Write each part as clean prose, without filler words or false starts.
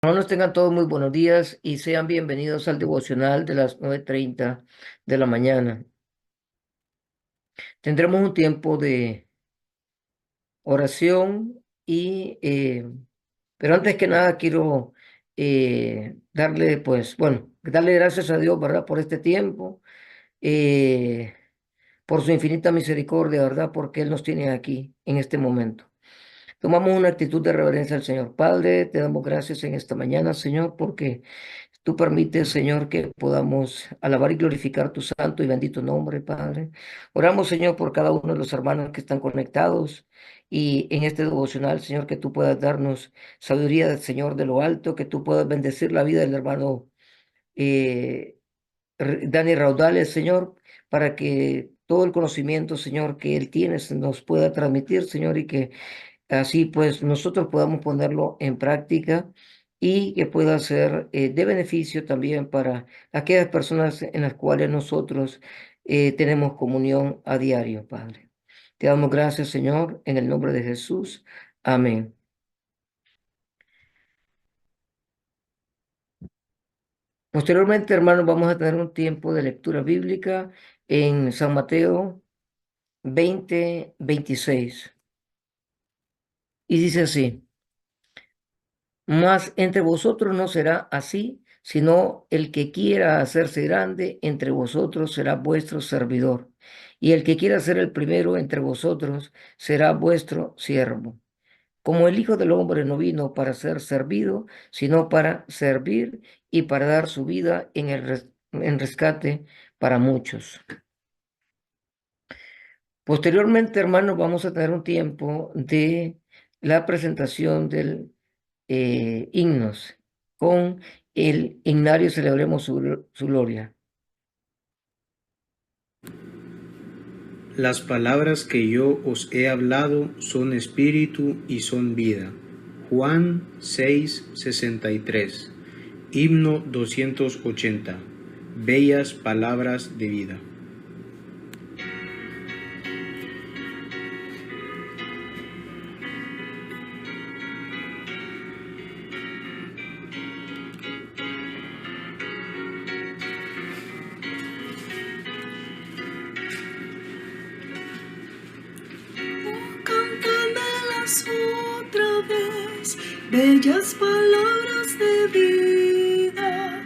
Hermanos, tengan todos muy buenos días y sean bienvenidos al devocional de las 9:30 de la mañana. Tendremos un tiempo de oración pero antes que nada quiero darle gracias a Dios, ¿verdad? Por este tiempo, eh, por su infinita misericordia, ¿verdad? Porque Él nos tiene aquí en este momento. Tomamos una actitud de reverencia al Señor. Padre, te damos gracias en esta mañana, Señor, porque tú permites, Señor, que podamos alabar y glorificar tu santo y bendito nombre, Padre. Oramos, Señor, por cada uno de los hermanos que están conectados y en este devocional, Señor, que tú puedas darnos sabiduría del Señor de lo alto, que tú puedas bendecir la vida del hermano eh, Dani Raudales, Señor, para que todo el conocimiento, Señor, que él tiene se nos pueda transmitir, Señor, y que así pues nosotros podamos ponerlo en práctica y que pueda ser de beneficio también para aquellas personas en las cuales nosotros tenemos comunión a diario, Padre. Te damos gracias, Señor, en el nombre de Jesús. Amén. Posteriormente, hermanos, vamos a tener un tiempo de lectura bíblica en San Mateo 20:26. Y dice así. Mas entre vosotros no será así, sino el que quiera hacerse grande entre vosotros será vuestro servidor, y el que quiera ser el primero entre vosotros será vuestro siervo. Como el Hijo del Hombre no vino para ser servido, sino para servir y para dar su vida en rescate para muchos. Posteriormente, hermanos, vamos a tener un tiempo de la presentación del himnos con el himnario Celebremos su gloria. Las palabras que yo os he hablado son espíritu y son vida. Juan 6:63. Himno 280. Bellas palabras de vida. Cántamelas otra vez, bellas palabras de vida.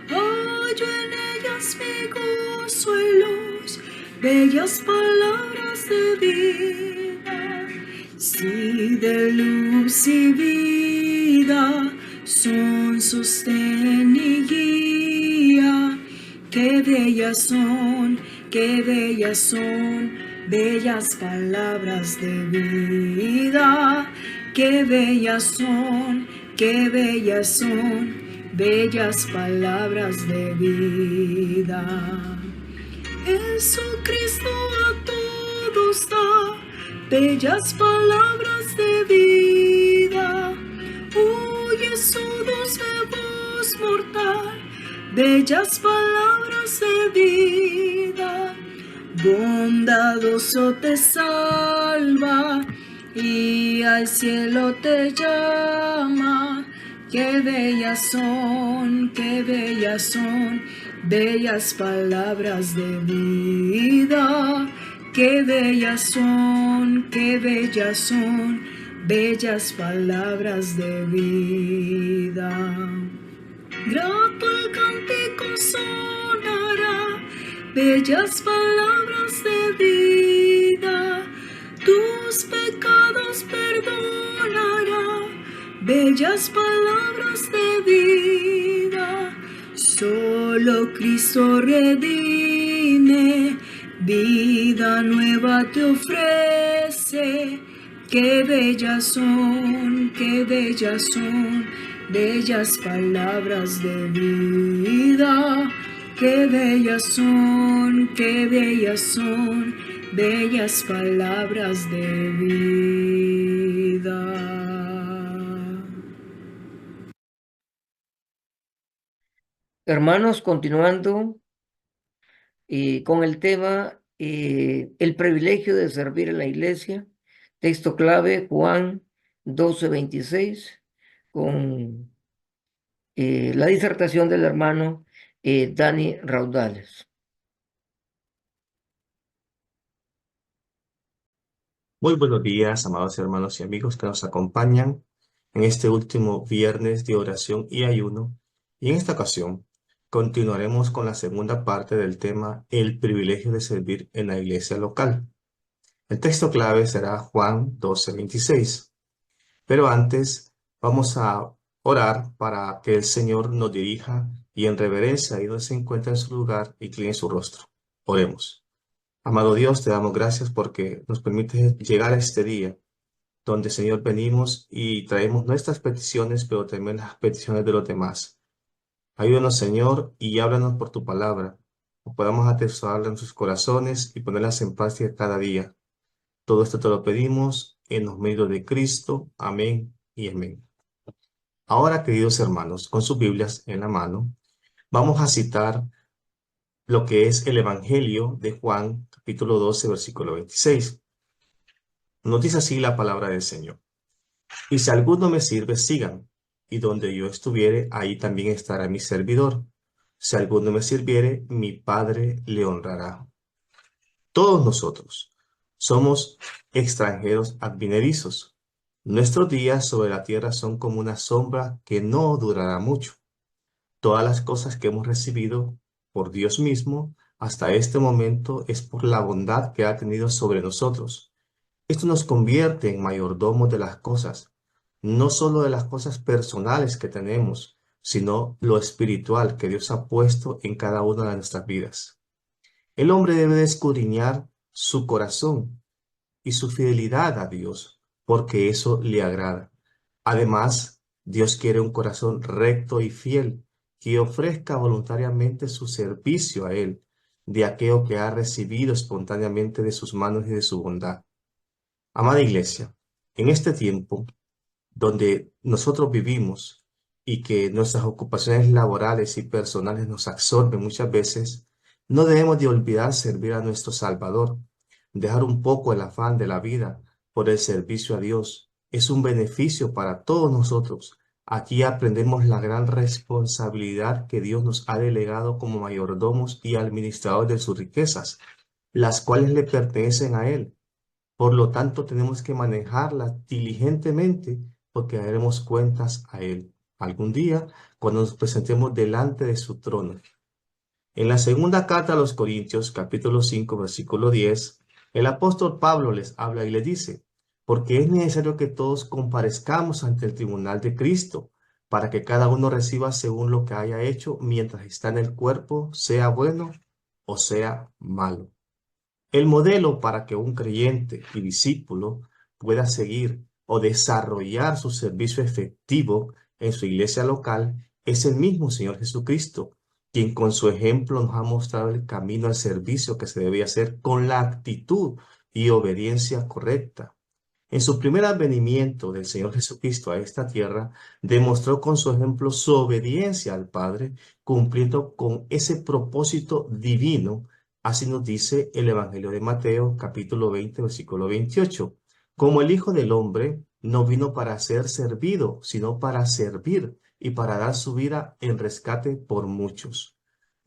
Hallo en ellas mi gozo y luz, bellas palabras de vida. Si de luz y vida son sostén y guía, qué bellas son, qué bellas son, bellas palabras de vida. Qué bellas son, qué bellas son, bellas palabras de vida. Jesucristo a todos da bellas palabras de vida. Huye su dulce voz mortal, bellas palabras de vida. Bondadoso te salva y al cielo te llama. Qué bellas son, qué bellas son, bellas palabras de vida. Qué bellas son, qué bellas son, bellas palabras de vida. Grato el cántico sonará, bellas palabras de vida. Tus pecados perdonará, bellas palabras de vida. Solo Cristo redime, vida nueva te ofrece. Qué bellas son, qué bellas son, bellas palabras de vida. Qué bellas son, qué bellas son, bellas palabras de vida. Hermanos, continuando con el tema, el privilegio de servir en la iglesia, texto clave Juan 12:26, con la disertación del hermano Dani Raudales. Muy buenos días, amados hermanos y amigos que nos acompañan en este último viernes de oración y ayuno. Y en esta ocasión continuaremos con la segunda parte del tema El privilegio de servir en la iglesia local. El texto clave será Juan 12:26. Pero antes vamos a orar para que el Señor nos dirija y en reverencia ahí donde se encuentra en su lugar incline su rostro. Oremos. Amado Dios, te damos gracias porque nos permite llegar a este día donde, Señor, venimos y traemos nuestras peticiones, pero también las peticiones de los demás. Ayúdanos, Señor, y háblanos por tu palabra, que podamos atesorarla en sus corazones y ponerlas en práctica cada día. Todo esto te lo pedimos en los medios de Cristo. Amén y amén. Ahora, queridos hermanos, con sus Biblias en la mano, vamos a citar lo que es el Evangelio de Juan, capítulo 12, versículo 26. Nos dice así la palabra del Señor. Y si alguno me sirve, sigan, y donde yo estuviere, ahí también estará mi servidor. Si alguno me sirviere, mi Padre le honrará. Todos nosotros somos extranjeros advenedizos. Nuestros días sobre la tierra son como una sombra que no durará mucho. Todas las cosas que hemos recibido por Dios mismo hasta este momento es por la bondad que ha tenido sobre nosotros. Esto nos convierte en mayordomos de las cosas, no solo de las cosas personales que tenemos, sino lo espiritual que Dios ha puesto en cada una de nuestras vidas. El hombre debe de escudriñar su corazón y su fidelidad a Dios, porque eso le agrada. Además, Dios quiere un corazón recto y fiel, que ofrezca voluntariamente su servicio a Él, de aquello que ha recibido espontáneamente de sus manos y de su bondad. Amada Iglesia, en este tiempo donde nosotros vivimos y que nuestras ocupaciones laborales y personales nos absorben muchas veces, no debemos de olvidar servir a nuestro Salvador, dejar un poco el afán de la vida por el servicio a Dios. Es un beneficio para todos nosotros. Aquí aprendemos la gran responsabilidad que Dios nos ha delegado como mayordomos y administradores de sus riquezas, las cuales le pertenecen a Él. Por lo tanto, tenemos que manejarla diligentemente porque daremos cuentas a Él algún día cuando nos presentemos delante de su trono. En la segunda carta a los Corintios, capítulo 5, versículo 10, el apóstol Pablo les habla y les dice, porque es necesario que todos comparezcamos ante el tribunal de Cristo, para que cada uno reciba según lo que haya hecho mientras está en el cuerpo, sea bueno o sea malo. El modelo para que un creyente y discípulo pueda seguir o desarrollar su servicio efectivo en su iglesia local es el mismo Señor Jesucristo, quien con su ejemplo nos ha mostrado el camino al servicio que se debe hacer con la actitud y obediencia correcta. En su primer advenimiento del Señor Jesucristo a esta tierra, demostró con su ejemplo su obediencia al Padre, cumpliendo con ese propósito divino. Así nos dice el Evangelio de Mateo, capítulo 20, versículo 28. Como el Hijo del Hombre no vino para ser servido, sino para servir y para dar su vida en rescate por muchos.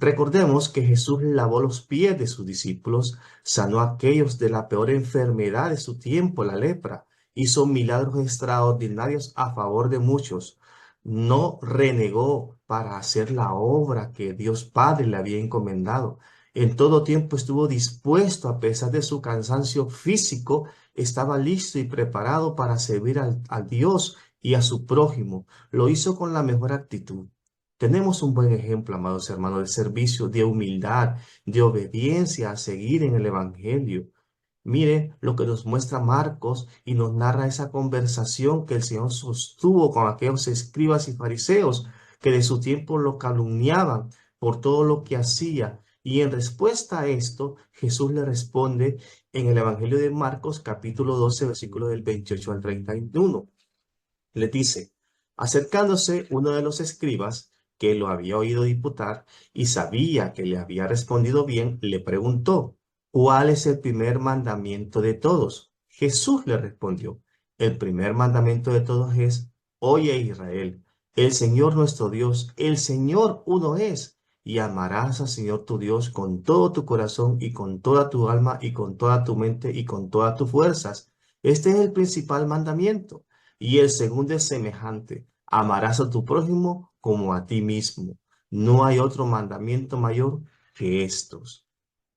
Recordemos que Jesús lavó los pies de sus discípulos, sanó a aquellos de la peor enfermedad de su tiempo, la lepra, hizo milagros extraordinarios a favor de muchos. No renegó para hacer la obra que Dios Padre le había encomendado. En todo tiempo estuvo dispuesto, a pesar de su cansancio físico, estaba listo y preparado para servir a Dios y a su prójimo. Lo hizo con la mejor actitud. Tenemos un buen ejemplo, amados hermanos, de servicio, de humildad, de obediencia a seguir en el Evangelio. Mire lo que nos muestra Marcos y nos narra esa conversación que el Señor sostuvo con aquellos escribas y fariseos que de su tiempo lo calumniaban por todo lo que hacía. Y en respuesta a esto, Jesús le responde en el Evangelio de Marcos, capítulo 12, versículo del 28 al 31. Le dice, acercándose uno de los escribas, que lo había oído disputar y sabía que le había respondido bien, le preguntó, ¿cuál es el primer mandamiento de todos? Jesús le respondió, el primer mandamiento de todos es, oye Israel, El Señor nuestro Dios, el Señor uno es. Y amarás al Señor tu Dios con todo tu corazón y con toda tu alma y con toda tu mente y con todas tus fuerzas. Este es el principal mandamiento. Y el segundo es semejante. Amarás a tu prójimo como a ti mismo. No hay otro mandamiento mayor que estos.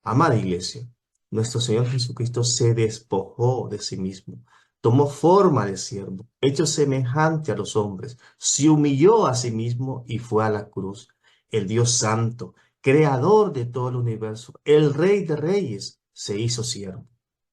Amada iglesia, nuestro Señor Jesucristo se despojó de sí mismo, tomó forma de siervo, hecho semejante a los hombres, se humilló a sí mismo y fue a la cruz. El Dios Santo, creador de todo el universo, el Rey de Reyes, se hizo siervo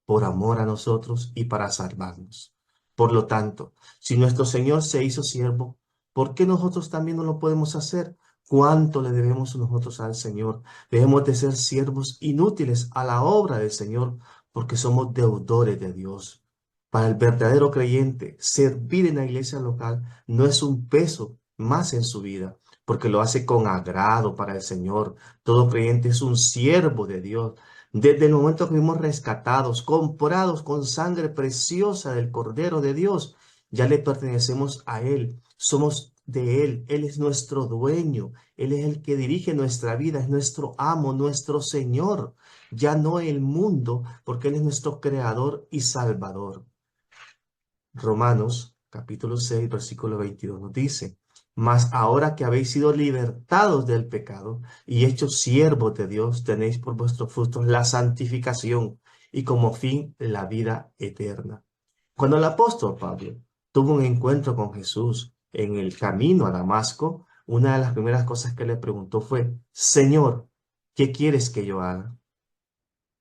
por amor a nosotros y para salvarnos. Por lo tanto, si nuestro Señor se hizo siervo, ¿por qué nosotros también no lo podemos hacer? ¿Cuánto le debemos nosotros al Señor? Debemos de ser siervos inútiles a la obra del Señor porque somos deudores de Dios. Para el verdadero creyente, servir en la iglesia local no es un peso más en su vida, porque lo hace con agrado para el Señor. Todo creyente es un siervo de Dios. Desde el momento que fuimos rescatados, comprados con sangre preciosa del Cordero de Dios, ya le pertenecemos a Él. Somos de Él. Él es nuestro dueño. Él es el que dirige nuestra vida, es nuestro amo, nuestro Señor, ya no el mundo, porque Él es nuestro creador y salvador. Romanos capítulo 6, versículo 22 nos dice, mas ahora que habéis sido libertados del pecado y hechos siervos de Dios, tenéis por vuestros frutos la santificación y como fin la vida eterna. Cuando el apóstol Pablo tuvo un encuentro con Jesús en el camino a Damasco, una de las primeras cosas que le preguntó fue, Señor, ¿qué quieres que yo haga?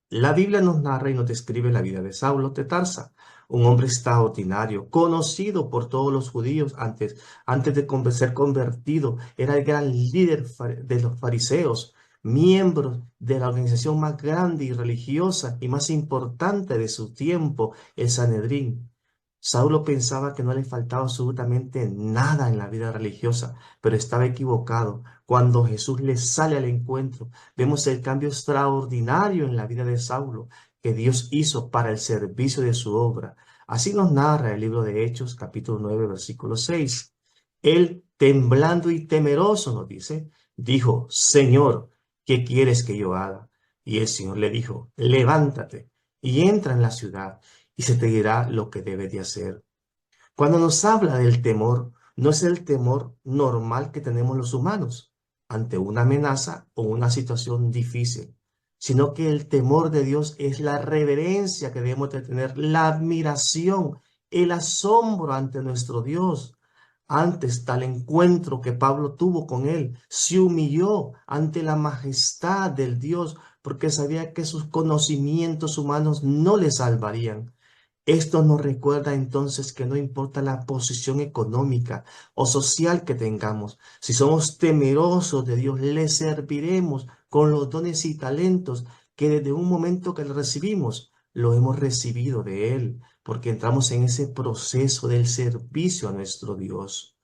La Biblia nos narra y nos describe la vida de Saulo de Tarsa, un hombre extraordinario, conocido por todos los judíos antes de ser convertido. Era el gran líder de los fariseos, miembro de la organización más grande y religiosa y más importante de su tiempo, el Sanedrín. Saulo pensaba que no le faltaba absolutamente nada en la vida religiosa, pero estaba equivocado. Cuando Jesús le sale al encuentro, vemos el cambio extraordinario en la vida de Saulo que Dios hizo para el servicio de su obra. Así nos narra el libro de Hechos, capítulo 9, versículo 6. Él, temblando y temeroso, nos dice, dijo, Señor, ¿qué quieres que yo haga? Y el Señor le dijo, levántate y entra en la ciudad y se te dirá lo que debes de hacer. Cuando nos habla del temor, no es el temor normal que tenemos los humanos ante una amenaza o una situación difícil, sino que el temor de Dios es la reverencia que debemos de tener, la admiración, el asombro ante nuestro Dios. Antes tal encuentro que Pablo tuvo con él, se humilló ante la majestad del Dios porque sabía que sus conocimientos humanos no le salvarían. Esto nos recuerda entonces que no importa la posición económica o social que tengamos, si somos temerosos de Dios, le serviremos con los dones y talentos que desde un momento que lo recibimos, lo hemos recibido de Él, porque entramos en ese proceso del servicio a nuestro Dios.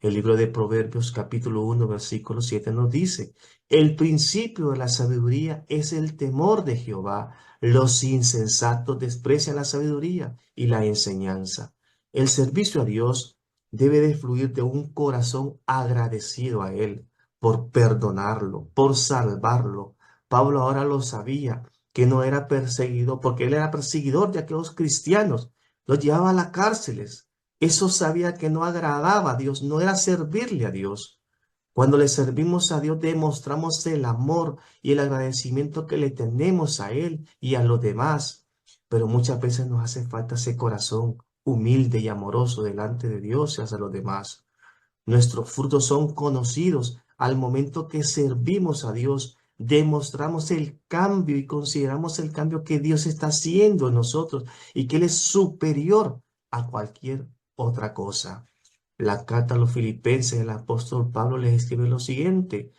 El libro de Proverbios capítulo 1 versículo 7 nos dice, el principio de la sabiduría es el temor de Jehová. Los insensatos desprecian la sabiduría y la enseñanza. El servicio a Dios debe de fluir de un corazón agradecido a Él por perdonarlo, por salvarlo. Pablo ahora lo sabía, que no era perseguido, porque él era perseguidor de aquellos cristianos. Los llevaba a las cárceles. Eso sabía que no agradaba a Dios, no era servirle a Dios. Cuando le servimos a Dios, demostramos el amor y el agradecimiento que le tenemos a Él y a los demás. Pero muchas veces nos hace falta ese corazón humilde y amoroso delante de Dios y hacia los demás. Nuestros frutos son conocidos al momento que servimos a Dios. Demostramos el cambio y consideramos el cambio que Dios está haciendo en nosotros y que Él es superior a cualquier otra cosa. La carta a los filipenses, el apóstol Pablo les escribe lo siguiente.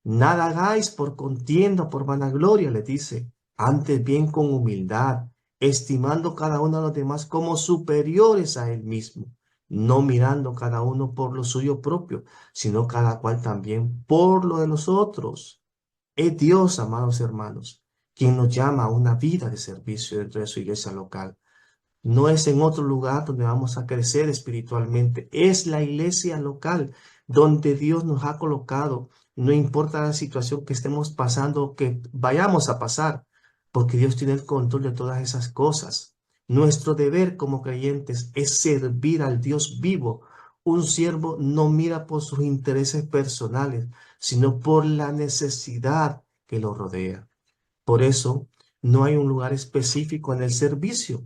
Nada hagáis por contienda, por vanagloria, le dice. Antes bien con humildad, estimando cada uno a los demás como superiores a él mismo, no mirando cada uno por lo suyo propio, sino cada cual también por lo de los otros. Es Dios, amados hermanos, quien nos llama a una vida de servicio dentro de su iglesia local. No es en otro lugar donde vamos a crecer espiritualmente. Es la iglesia local donde Dios nos ha colocado. No importa la situación que estemos pasando o que vayamos a pasar, porque Dios tiene el control de todas esas cosas. Nuestro deber como creyentes es servir al Dios vivo. Un siervo no mira por sus intereses personales, sino por la necesidad que lo rodea. Por eso, no hay un lugar específico en el servicio.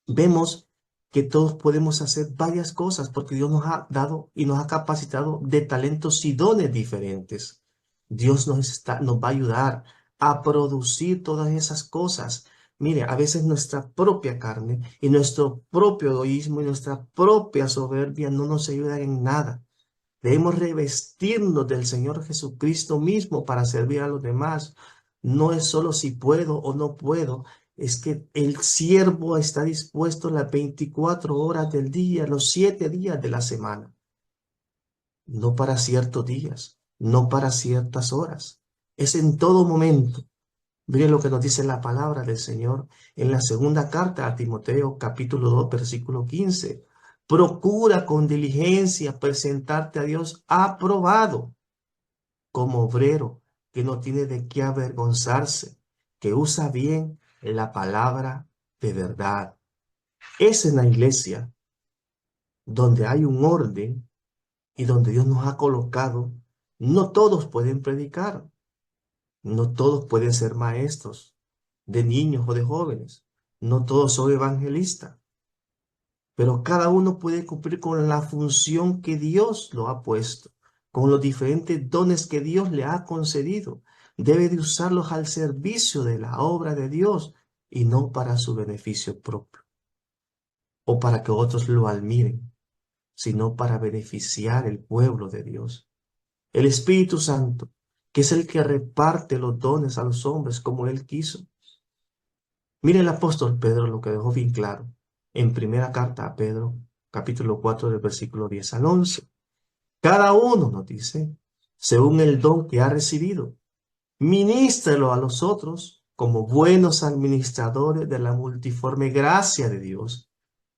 Vemos que todos podemos hacer varias cosas porque Dios nos ha dado y nos ha capacitado de talentos y dones diferentes. Dios nos va a ayudar a producir todas esas cosas. Mire, a veces nuestra propia carne y nuestro propio egoísmo y nuestra propia soberbia no nos ayudan en nada. Debemos revestirnos del Señor Jesucristo mismo para servir a los demás. No es solo si puedo o no puedo, es que el siervo está dispuesto las 24 horas del día, los 7 días de la semana, no para ciertos días, no para ciertas horas. Es en todo momento. Mire lo que nos dice la palabra del Señor en la segunda carta a Timoteo, capítulo 2, versículo 15. Procura con diligencia presentarte a Dios aprobado como obrero que no tiene de qué avergonzarse, que usa bien la palabra de verdad. Es en la iglesia donde hay un orden y donde Dios nos ha colocado. No todos pueden predicar, no todos pueden ser maestros de niños o de jóvenes, no todos son evangelistas, pero cada uno puede cumplir con la función que Dios lo ha puesto, con los diferentes dones que Dios le ha concedido. Debe de usarlos al servicio de la obra de Dios y no para su beneficio propio o para que otros lo admiren, sino para beneficiar el pueblo de Dios. El Espíritu Santo, que es el que reparte los dones a los hombres como Él quiso. Mire el apóstol Pedro lo que dejó bien claro en primera carta a Pedro, capítulo 4, del versículo 10 al 11. Cada uno nos dice, según el don que ha recibido, ministrelo a los otros como buenos administradores de la multiforme gracia de Dios.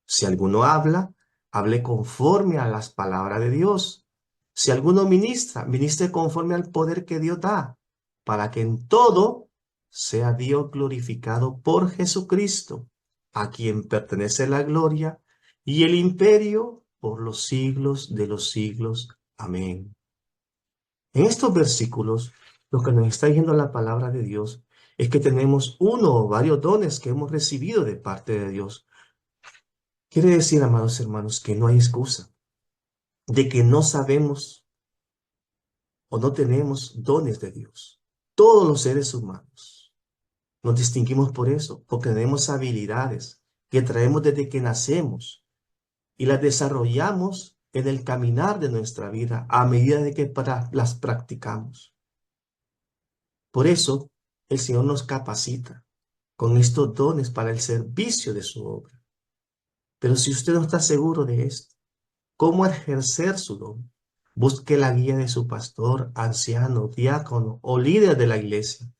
Si alguno habla, hable conforme a las palabras de Dios. Si alguno ministra, ministre conforme al poder que Dios da, para que en todo sea Dios glorificado por Jesucristo, a quien pertenece la gloria y el imperio por los siglos de los siglos. Amén. En estos versículos, lo que nos está diciendo la palabra de Dios es que tenemos uno o varios dones que hemos recibido de parte de Dios. Quiere decir, amados hermanos, que no hay excusa de que no sabemos o no tenemos dones de Dios. Todos los seres humanos nos distinguimos por eso, porque tenemos habilidades que traemos desde que nacemos y las desarrollamos en el caminar de nuestra vida a medida de que las practicamos. Por eso, el Señor nos capacita con estos dones para el servicio de su obra. Pero si usted no está seguro de esto, ¿cómo ejercer su don? Busque la guía de su pastor, anciano, diácono o líder de la iglesia.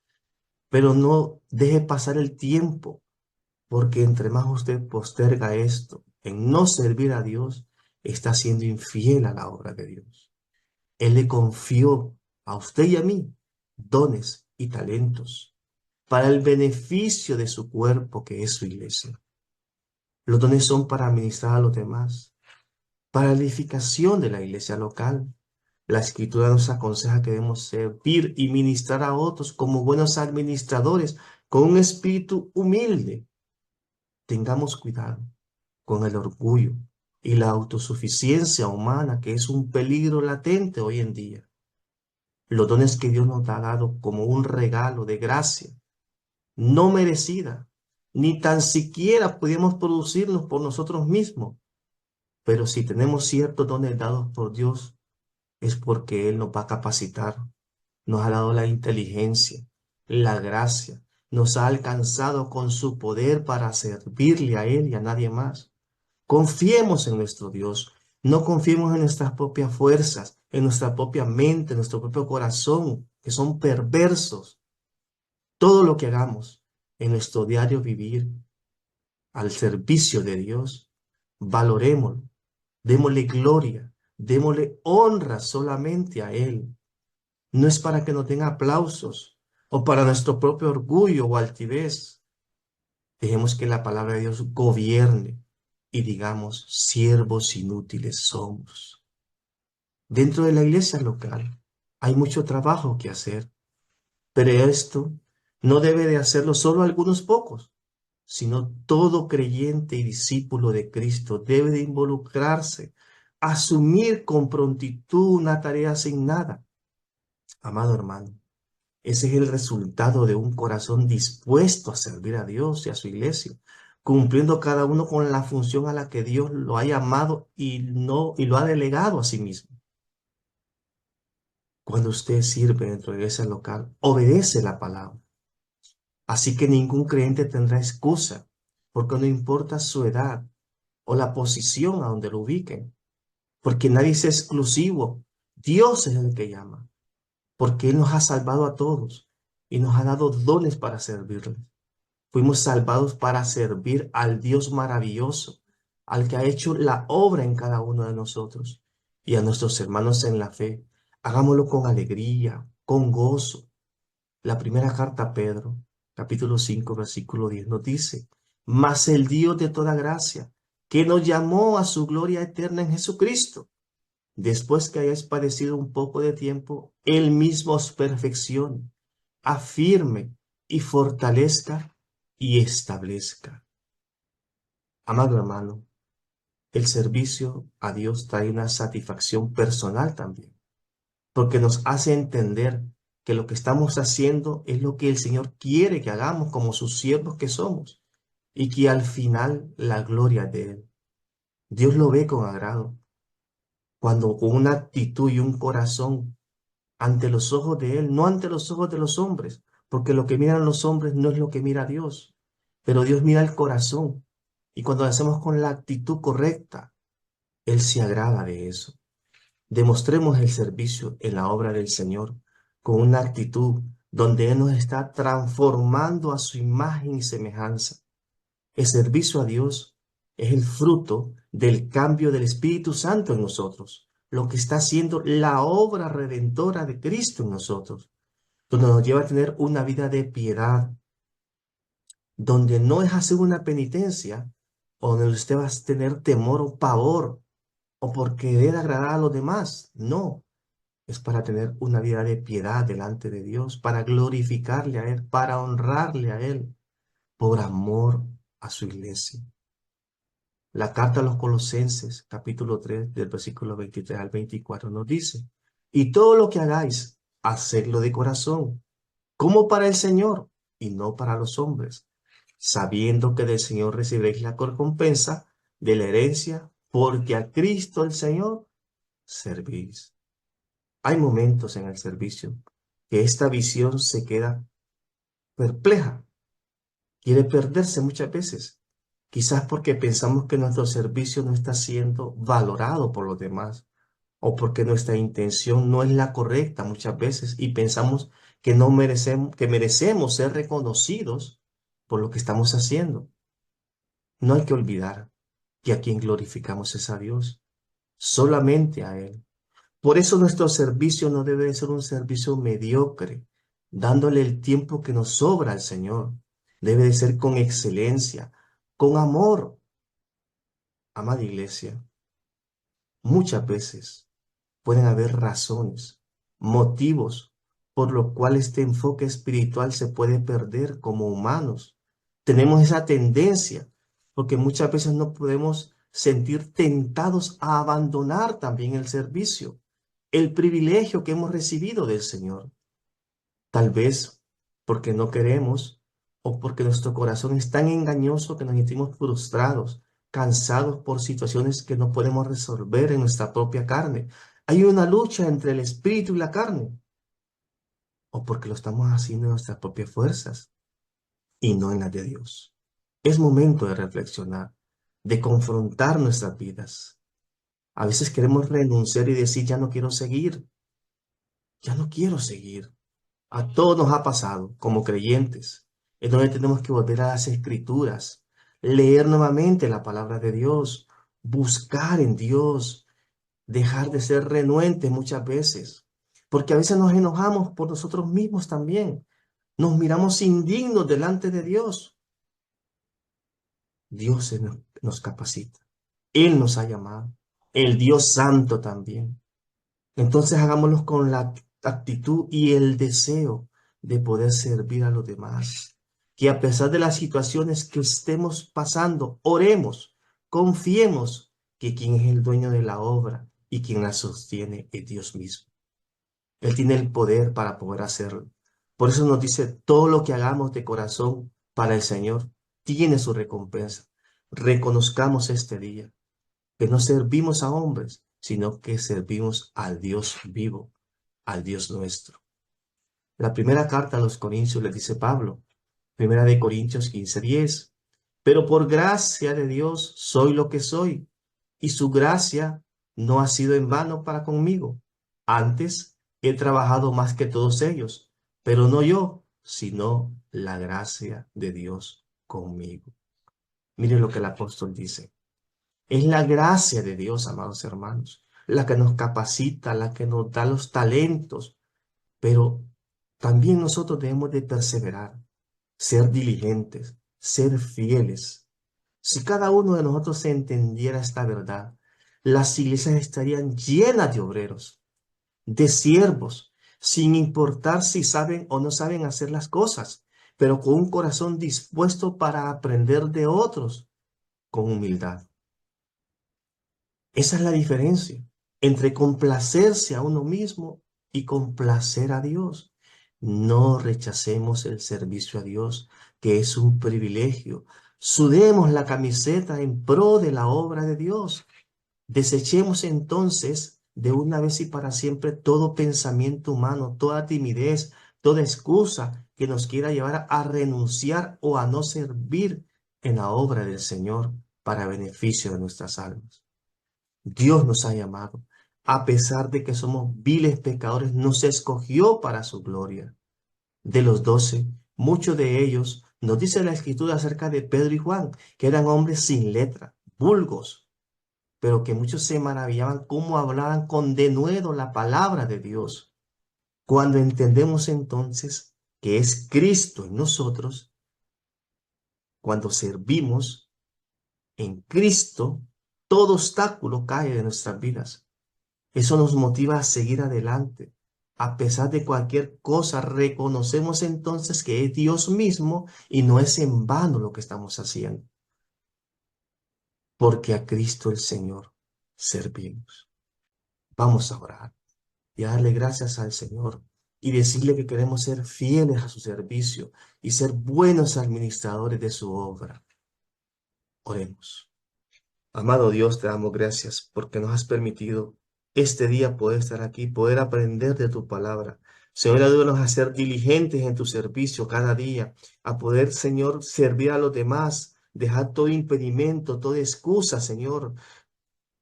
Pero no deje pasar el tiempo, porque entre más usted posterga esto en no servir a Dios, está siendo infiel a la obra de Dios. Él le confió a usted y a mí dones y talentos para el beneficio de su cuerpo, que es su iglesia. Los dones son para administrar a los demás, para la edificación de la iglesia local. La Escritura nos aconseja que debemos servir y ministrar a otros como buenos administradores, con un espíritu humilde. Tengamos cuidado con el orgullo y la autosuficiencia humana, que es un peligro latente hoy en día. Los dones que Dios nos ha dado como un regalo de gracia, no merecida, ni tan siquiera podemos producirnos por nosotros mismos. Pero si tenemos ciertos dones dados por Dios, es porque Él nos va a capacitar. Nos ha dado la inteligencia, la gracia, nos ha alcanzado con su poder para servirle a Él y a nadie más. Confiemos en nuestro Dios, no confiemos en nuestras propias fuerzas, en nuestra propia mente, en nuestro propio corazón, que son perversos. Todo lo que hagamos en nuestro diario vivir, al servicio de Dios, valorémoslo, démosle gloria, démosle honra solamente a Él. No es para que nos den aplausos o para nuestro propio orgullo o altivez. Dejemos que la palabra de Dios gobierne y digamos, siervos inútiles somos. Dentro de la iglesia local hay mucho trabajo que hacer, pero esto no debe de hacerlo solo algunos pocos, sino todo creyente y discípulo de Cristo debe de involucrarse, asumir con prontitud una tarea asignada. Amado hermano, ese es el resultado de un corazón dispuesto a servir a Dios y a su iglesia, cumpliendo cada uno con la función a la que Dios lo ha llamado y lo ha delegado a sí mismo. Cuando usted sirve dentro de la iglesia local, obedece la palabra. Así que ningún creyente tendrá excusa, porque no importa su edad o la posición a donde lo ubiquen, porque nadie es exclusivo. Dios es el que llama, porque Él nos ha salvado a todos y nos ha dado dones para servirle. Fuimos salvados para servir al Dios maravilloso, al que ha hecho la obra en cada uno de nosotros y a nuestros hermanos en la fe. Hagámoslo con alegría, con gozo. La primera carta a Pedro, capítulo 5, versículo 10, nos dice, mas el Dios de toda gracia, que nos llamó a su gloria eterna en Jesucristo, después que hayáis padecido un poco de tiempo, Él mismo os perfeccione, afirme y fortalezca y establezca. Amado hermano, el servicio a Dios trae una satisfacción personal también, porque nos hace entender que lo que estamos haciendo es lo que el Señor quiere que hagamos como sus siervos que somos, y que al final la gloria de Él. Dios lo ve con agrado, cuando con una actitud y un corazón ante los ojos de Él, no ante los ojos de los hombres, porque lo que miran los hombres no es lo que mira Dios, pero Dios mira el corazón, y cuando lo hacemos con la actitud correcta, Él se agrada de eso. Demostremos el servicio en la obra del Señor con una actitud donde Él nos está transformando a su imagen y semejanza. El servicio a Dios es el fruto del cambio del Espíritu Santo en nosotros, lo que está haciendo la obra redentora de Cristo en nosotros, donde nos lleva a tener una vida de piedad, donde no es hacer una penitencia, o donde usted va a tener temor o pavor, o por querer agradar a los demás. No, es para tener una vida de piedad delante de Dios, para glorificarle a Él, para honrarle a Él, por amor a su iglesia. La carta a los Colosenses, capítulo 3, del versículo 23 al 24, nos dice, y todo lo que hagáis, hacedlo de corazón, como para el Señor, y no para los hombres, sabiendo que del Señor recibiréis la recompensa de la herencia, porque a Cristo el Señor servís. Hay momentos en el servicio que esta visión se queda perpleja, quiere perderse muchas veces, quizás porque pensamos que nuestro servicio no está siendo valorado por los demás o porque nuestra intención no es la correcta muchas veces y pensamos que no merecemos, que merecemos ser reconocidos por lo que estamos haciendo. No hay que olvidar que a quien glorificamos es a Dios, solamente a Él. Por eso nuestro servicio no debe de ser un servicio mediocre, dándole el tiempo que nos sobra al Señor. Debe de ser con excelencia, con amor. Amada iglesia, muchas veces pueden haber razones, motivos por los cuales este enfoque espiritual se puede perder como humanos. Tenemos esa tendencia porque muchas veces no podemos sentir tentados a abandonar también el servicio, el privilegio que hemos recibido del Señor. Tal vez porque no queremos o porque nuestro corazón es tan engañoso que nos sentimos frustrados, cansados por situaciones que no podemos resolver en nuestra propia carne. Hay una lucha entre el espíritu y la carne. O porque lo estamos haciendo en nuestras propias fuerzas y no en las de Dios. Es momento de reflexionar, de confrontar nuestras vidas. A veces queremos renunciar y decir, ya no quiero seguir. Ya no quiero seguir. A todos nos ha pasado como creyentes. Es donde tenemos que volver a las Escrituras, leer nuevamente la palabra de Dios, buscar en Dios, dejar de ser renuentes muchas veces, porque a veces nos enojamos por nosotros mismos también, nos miramos indignos delante de Dios. Dios nos capacita, Él nos ha llamado, el Dios Santo también. Entonces hagámoslo con la actitud y el deseo de poder servir a los demás. Que a pesar de las situaciones que estemos pasando, oremos, confiemos que quien es el dueño de la obra y quien la sostiene es Dios mismo. Él tiene el poder para poder hacerlo. Por eso nos dice, todo lo que hagamos de corazón para el Señor tiene su recompensa. Reconozcamos este día que no servimos a hombres, sino que servimos al Dios vivo, al Dios nuestro. La primera carta a los Corintios le dice Pablo, primera de Corintios 15:10, pero por gracia de Dios soy lo que soy, y su gracia no ha sido en vano para conmigo. Antes he trabajado más que todos ellos, pero no yo, sino la gracia de Dios conmigo. Mire lo que el apóstol dice. Es la gracia de Dios, amados hermanos, la que nos capacita, la que nos da los talentos, pero también nosotros debemos de perseverar, ser diligentes, ser fieles. Si cada uno de nosotros entendiera esta verdad, las iglesias estarían llenas de obreros, de siervos, sin importar si saben o no saben hacer las cosas, pero con un corazón dispuesto para aprender de otros con humildad. Esa es la diferencia entre complacerse a uno mismo y complacer a Dios. No rechacemos el servicio a Dios, que es un privilegio. Sudemos la camiseta en pro de la obra de Dios. Desechemos entonces de una vez y para siempre todo pensamiento humano, toda timidez, toda excusa que nos quiera llevar a renunciar o a no servir en la obra del Señor para beneficio de nuestras almas. Dios nos ha llamado. A pesar de que somos viles pecadores, nos escogió para su gloria. De los 12, muchos de ellos, nos dice la Escritura acerca de Pedro y Juan, que eran hombres sin letra, vulgos, pero que muchos se maravillaban cómo hablaban con denuedo la palabra de Dios. Cuando entendemos entonces que es Cristo en nosotros, cuando servimos en Cristo, todo obstáculo cae de nuestras vidas. Eso nos motiva a seguir adelante. A pesar de cualquier cosa, reconocemos entonces que es Dios mismo y no es en vano lo que estamos haciendo, porque a Cristo el Señor servimos. Vamos a orar y a darle gracias al Señor y decirle que queremos ser fieles a su servicio y ser buenos administradores de su obra. Oremos. Amado Dios, te damos gracias porque nos has permitido este día poder estar aquí, poder aprender de tu palabra. Señor, ayúdanos a ser diligentes en tu servicio cada día, a poder, Señor, servir a los demás, dejar todo impedimento, toda excusa, Señor.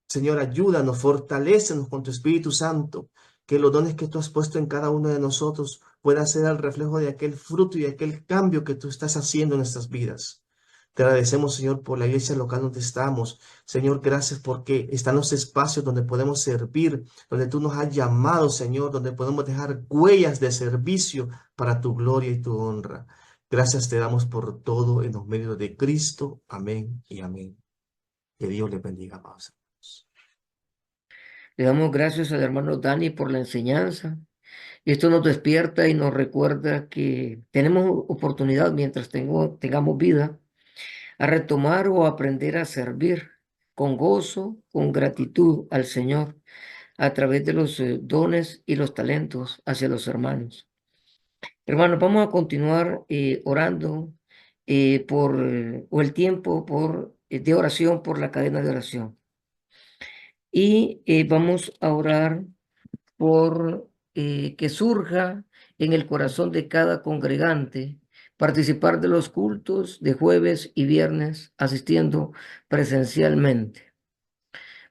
Señor, ayúdanos, fortalécenos con tu Espíritu Santo, que los dones que tú has puesto en cada uno de nosotros puedan ser el reflejo de aquel fruto y aquel cambio que tú estás haciendo en nuestras vidas. Te agradecemos, Señor, por la iglesia local donde estamos. Señor, gracias porque están los espacios donde podemos servir, donde tú nos has llamado, Señor, donde podemos dejar huellas de servicio para tu gloria y tu honra. Gracias te damos por todo en los medios de Cristo. Amén y amén. Que Dios les bendiga, amados. Le damos gracias al hermano Dani por la enseñanza. Esto nos despierta y nos recuerda que tenemos oportunidad mientras tengamos vida a retomar o aprender a servir con gozo, con gratitud al Señor a través de los dones y los talentos hacia los hermanos. Hermanos, vamos a continuar orando o el tiempo de oración por la cadena de oración. Y vamos a orar por que surja en el corazón de cada congregante participar de los cultos de jueves y viernes asistiendo presencialmente.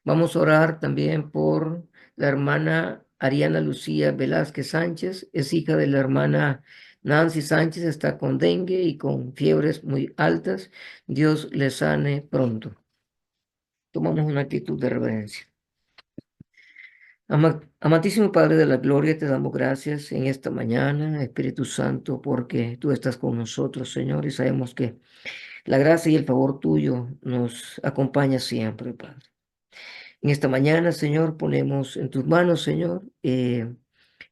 Vamos a orar también por la hermana Ariana Lucía Velázquez Sánchez, es hija de la hermana Nancy Sánchez está con dengue y con fiebres muy altas. Dios le sane pronto. Tomamos una actitud de reverencia. Amantísimo Padre de la Gloria, te damos gracias en esta mañana, Espíritu Santo, porque tú estás con nosotros, Señor, y sabemos que la gracia y el favor tuyo nos acompaña siempre, Padre. En esta mañana, Señor, ponemos en tus manos, Señor,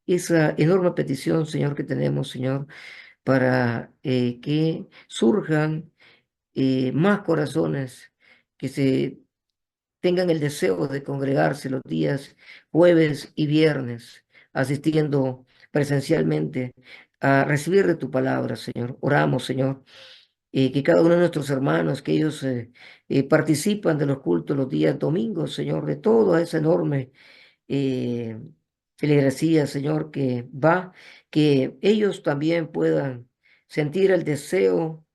esa enorme petición, Señor, que tenemos, Señor, para que surjan más corazones que se tengan el deseo de congregarse los días jueves y viernes, asistiendo presencialmente a recibir de tu palabra, Señor. Oramos, Señor, que cada uno de nuestros hermanos, que ellos participan de los cultos los días domingos, Señor, de toda esa enorme eh, feligresía, Señor, que va, que ellos también puedan sentir el deseo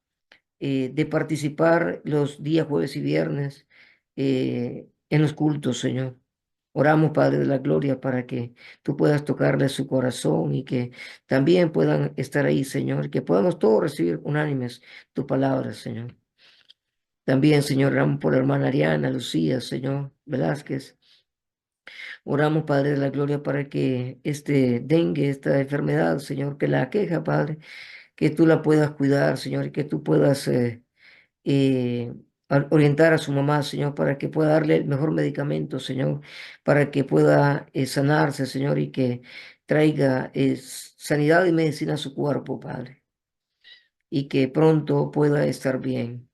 de participar los días jueves y viernes en los cultos, Señor. Oramos, Padre de la Gloria, para que tú puedas tocarle su corazón y que también puedan estar ahí, Señor, que podamos todos recibir unánimes tu palabra, Señor. También, Señor, oramos por la hermana Ariana, Lucía, Señor, Velázquez. Oramos, Padre de la Gloria, para que este dengue, esta enfermedad, Señor, que la aqueja, Padre, que tú la puedas cuidar, Señor, y que tú puedas eh, orientar a su mamá, Señor, para que pueda darle el mejor medicamento, Señor, para que pueda sanarse, Señor, y que traiga sanidad y medicina a su cuerpo, Padre, y que pronto pueda estar bien.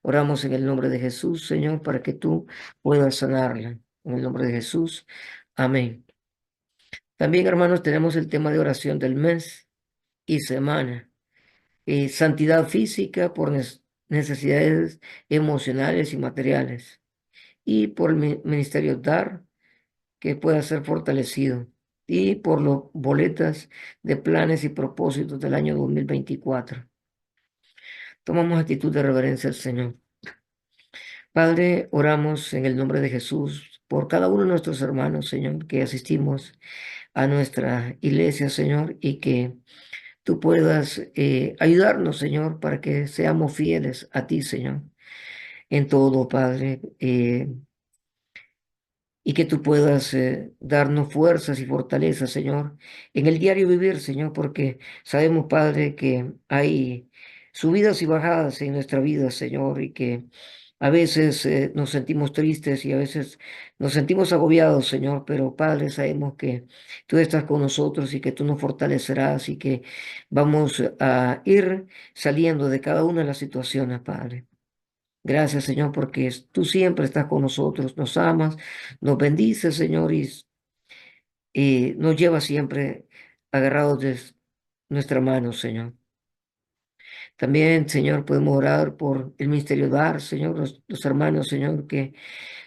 Oramos en el nombre de Jesús, Señor, para que tú puedas sanarla. En el nombre de Jesús. Amén. También, hermanos, tenemos el tema de oración del mes y semana. Santidad física por necesidades emocionales y materiales, y por el ministerio DAR, que pueda ser fortalecido, y por los boletas de planes y propósitos del año 2024. Tomamos actitud de reverencia al Señor. Padre, oramos en el nombre de Jesús por cada uno de nuestros hermanos, Señor, que asistimos a nuestra iglesia, Señor, y que tú puedas ayudarnos, Señor, para que seamos fieles a ti, Señor, en todo, Padre, y que tú puedas darnos fuerzas y fortalezas, Señor, en el diario vivir, Señor, porque sabemos, Padre, que hay subidas y bajadas en nuestra vida, Señor, y que a veces nos sentimos tristes y a veces nos sentimos agobiados, Señor, pero Padre, sabemos que tú estás con nosotros y que tú nos fortalecerás y que vamos a ir saliendo de cada una de las situaciones, Padre. Gracias, Señor, porque tú siempre estás con nosotros, nos amas, nos bendices, Señor, y nos llevas siempre agarrados de nuestra mano, Señor. También, Señor, podemos orar por el ministerio DAR, Señor, los hermanos, Señor, que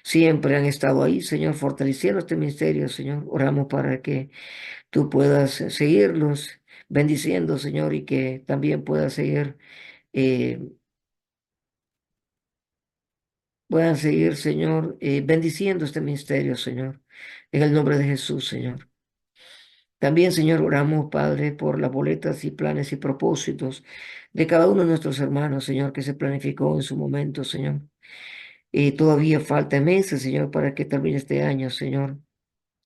siempre han estado ahí, Señor, fortaleciendo este ministerio, Señor. Oramos para que tú puedas seguirlos bendiciendo, Señor, y que también puedas seguir eh, puedan seguir, Señor, bendiciendo este ministerio, Señor, en el nombre de Jesús, Señor. También, Señor, oramos, Padre, por las boletas y planes y propósitos de cada uno de nuestros hermanos, Señor, que se planificó en su momento, Señor. Todavía falta meses, Señor, para que termine este año, Señor.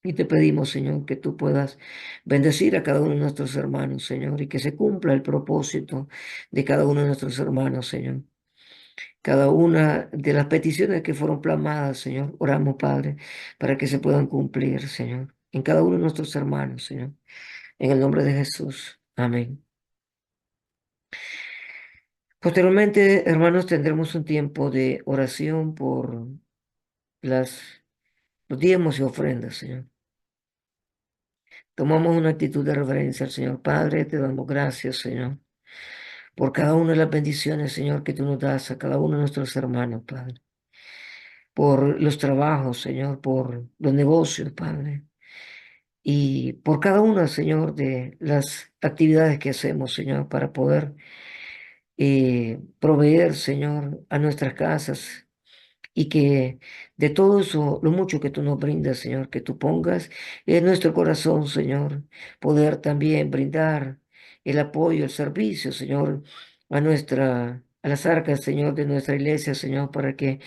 Y te pedimos, Señor, que tú puedas bendecir a cada uno de nuestros hermanos, Señor, y que se cumpla el propósito de cada uno de nuestros hermanos, Señor. Cada una de las peticiones que fueron plasmadas, Señor, oramos, Padre, para que se puedan cumplir, Señor, en cada uno de nuestros hermanos, Señor, en el nombre de Jesús. Amén. Posteriormente, hermanos, tendremos un tiempo de oración por las, los diezmos y ofrendas, Señor. Tomamos una actitud de reverencia al Señor. Padre, te damos gracias, Señor, por cada una de las bendiciones, Señor, que tú nos das a cada uno de nuestros hermanos, Padre. Por los trabajos, Señor, por los negocios, Padre. Y por cada una, Señor, de las actividades que hacemos, Señor, para poder proveer, Señor, a nuestras casas. Y que de todo eso, lo mucho que tú nos brindas, Señor, que tú pongas en nuestro corazón, Señor, poder también brindar el apoyo, el servicio, Señor, a las arcas, Señor, de nuestra iglesia, Señor, para que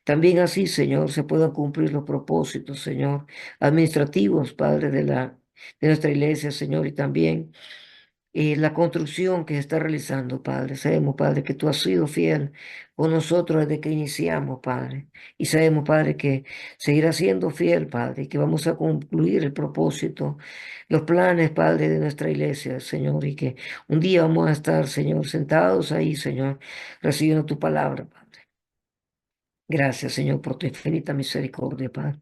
también así, Señor, se puedan cumplir los propósitos, Señor, administrativos, Padre, de nuestra iglesia, Señor, y también la construcción que se está realizando, Padre. Sabemos, Padre, que tú has sido fiel con nosotros desde que iniciamos, Padre. Y sabemos, Padre, que seguirás siendo fiel, Padre, y que vamos a concluir el propósito, los planes, Padre, de nuestra iglesia, Señor, y que un día vamos a estar, Señor, sentados ahí, Señor, recibiendo tu palabra, Padre. Gracias, Señor, por tu infinita misericordia, Padre.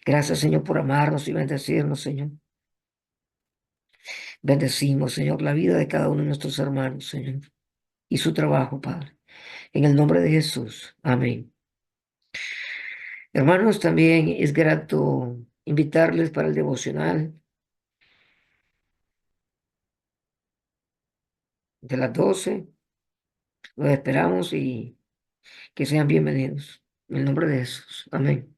Gracias, Señor, por amarnos y bendecirnos, Señor. Bendecimos, Señor, la vida de cada uno de nuestros hermanos, Señor, y su trabajo, Padre. En el nombre de Jesús. Amén. Hermanos, también es grato invitarles para el devocional de las 12. Los esperamos y que sean bienvenidos. En el nombre de Jesús. Amén.